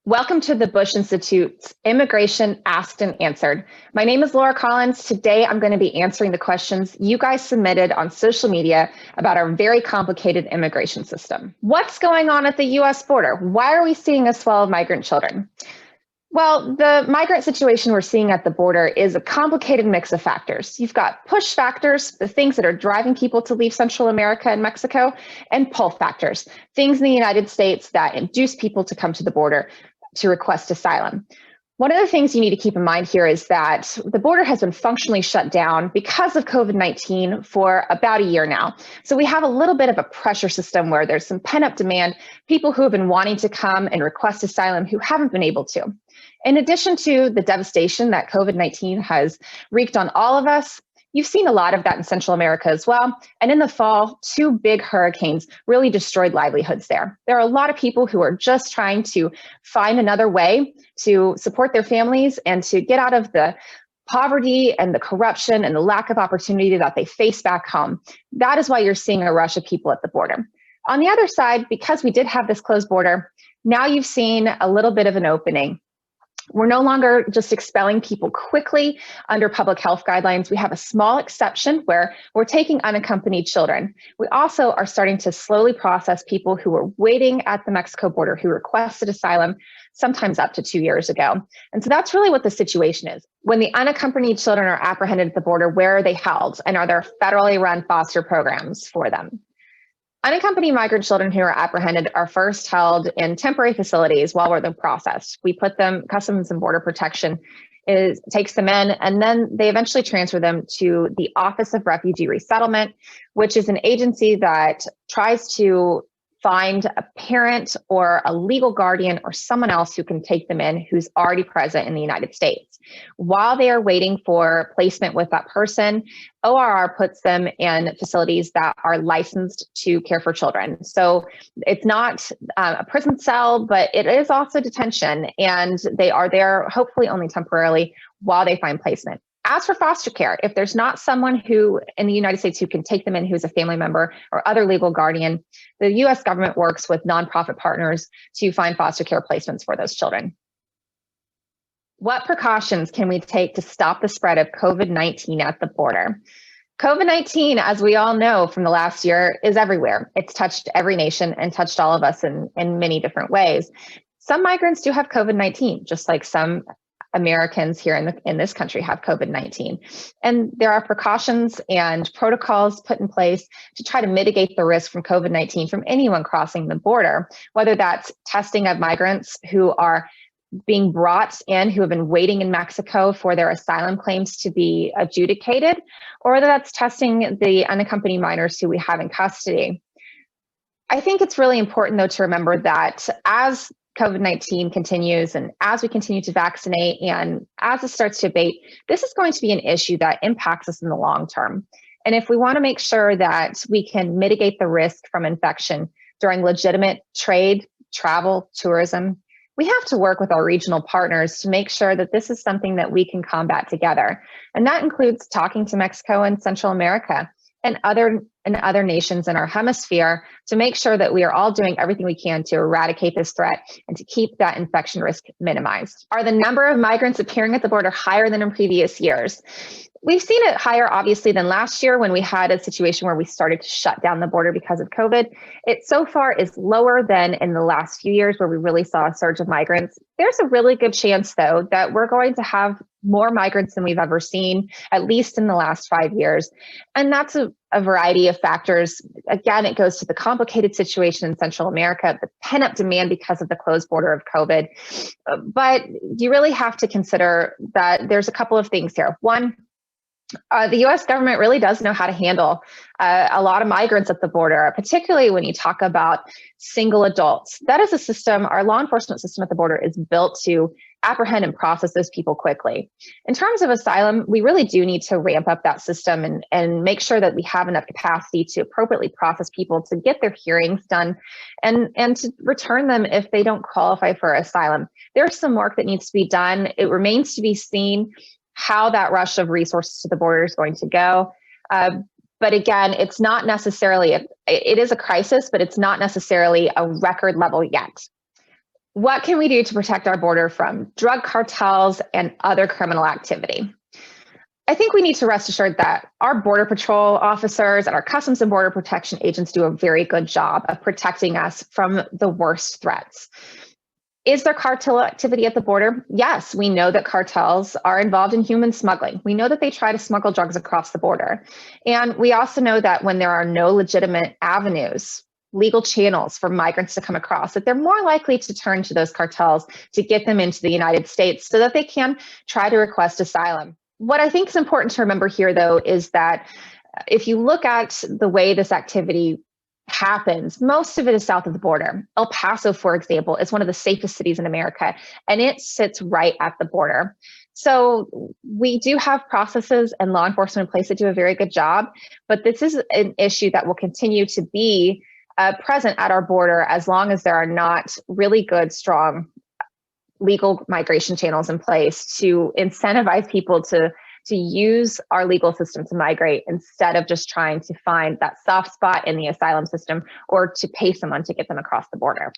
Welcome to the Bush Institute's Immigration Asked and Answered. My name is Laura Collins. Today, I'm going to be answering the questions you guys submitted on social media about our very complicated immigration system. What's going on at the US border? Why are we seeing a swell of migrant children? Well, the migrant situation we're seeing at the border is a complicated mix of factors. You've got push factors, the things that are driving people to leave Central America and Mexico, and pull factors, things in the United States that induce people to come to the border to request asylum. One of the things you need to keep in mind here is that the border has been functionally shut down because of COVID-19 for about a year now. So we have a little bit of a pressure system where there's some pent-up demand, people who have been wanting to come and request asylum who haven't been able to. In addition to the devastation that COVID-19 has wreaked on all of us, you've seen a lot of that in Central America as well. And in the fall, two big hurricanes really destroyed livelihoods there. There are a lot of people who are just trying to find another way to support their families and to get out of the poverty and the corruption and the lack of opportunity that they face back home. That is why you're seeing a rush of people at the border. On the other side, because we did have this closed border, now you've seen a little bit of an opening. We're no longer just expelling people quickly under public health guidelines. We have a small exception where we're taking unaccompanied children. We also are starting to slowly process people who were waiting at the Mexico border who requested asylum, sometimes up to 2 years ago. And so that's really what the situation is. When the unaccompanied children are apprehended at the border, where are they held? And are there federally run foster programs for them? Unaccompanied migrant children who are apprehended are first held in temporary facilities while they're processed. We put them, Customs and Border Protection takes them in, and then they eventually transfer them to the Office of Refugee Resettlement, which is an agency that tries to find a parent or a legal guardian or someone else who can take them in who's already present in the United States. While they are waiting for placement with that person, ORR puts them in facilities that are licensed to care for children. So it's not a prison cell, but it is also detention, and they are there hopefully only temporarily while they find placement. As for foster care, if there's not someone who in the United States who can take them in who's a family member or other legal guardian, the US government works with nonprofit partners to find foster care placements for those children. What precautions can we take to stop the spread of COVID-19 at the border? COVID-19, as we all know from the last year, is everywhere. It's touched every nation and touched all of us in many different ways. Some migrants do have COVID-19, just like some Americans here in this country have COVID-19. And there are precautions and protocols put in place to try to mitigate the risk from COVID-19 from anyone crossing the border, whether that's testing of migrants who are being brought in, who have been waiting in Mexico for their asylum claims to be adjudicated, or whether that's testing the unaccompanied minors who we have in custody. I think it's really important, though, to remember that as COVID-19 continues and as we continue to vaccinate and as it starts to abate, this is going to be an issue that impacts us in the long term. And if we want to make sure that we can mitigate the risk from infection during legitimate trade, travel, tourism, we have to work with our regional partners to make sure that this is something that we can combat together. And that includes talking to Mexico and Central America and other nations in our hemisphere to make sure that we are all doing everything we can to eradicate this threat and to keep that infection risk minimized. Are the number of migrants appearing at the border higher than in previous years? We've seen it higher, obviously, than last year when we had a situation where we started to shut down the border because of COVID. It so far is lower than in the last few years where we really saw a surge of migrants. There's a really good chance, though, that we're going to have more migrants than we've ever seen, at least in the last 5 years. And that's a variety of factors. Again, it goes to the complicated situation in Central America, the pent-up demand because of the closed border of COVID. But you really have to consider that there's a couple of things here. One, the US government really does know how to handle a lot of migrants at the border, particularly when you talk about single adults. That is a system, our law enforcement system at the border is built to apprehend and process those people quickly. In terms of asylum, we really do need to ramp up that system and make sure that we have enough capacity to appropriately process people, to get their hearings done, and to return them if they don't qualify for asylum. There's some work that needs to be done. It remains to be seen how that rush of resources to the border is going to go. But again, it's not necessarily, it is a crisis, but it's not necessarily a record level yet. What can we do to protect our border from drug cartels and other criminal activity? I think we need to rest assured that our Border Patrol officers and our Customs and Border Protection agents do a very good job of protecting us from the worst threats. Is there cartel activity at the border? Yes, we know that cartels are involved in human smuggling. We know that they try to smuggle drugs across the border. And we also know that when there are no legitimate avenues, legal channels for migrants to come across, that they're more likely to turn to those cartels to get them into the United States so that they can try to request asylum. What I think is important to remember here, though, is that if you look at the way this activity happens, most of it is south of the border. El Paso, for example, is one of the safest cities in America, and it sits right at the border. So we do have processes and law enforcement in place that do a very good job, but this is an issue that will continue to be present at our border as long as there are not really good, strong legal migration channels in place to incentivize people to use our legal system to migrate instead of just trying to find that soft spot in the asylum system or to pay someone to get them across the border.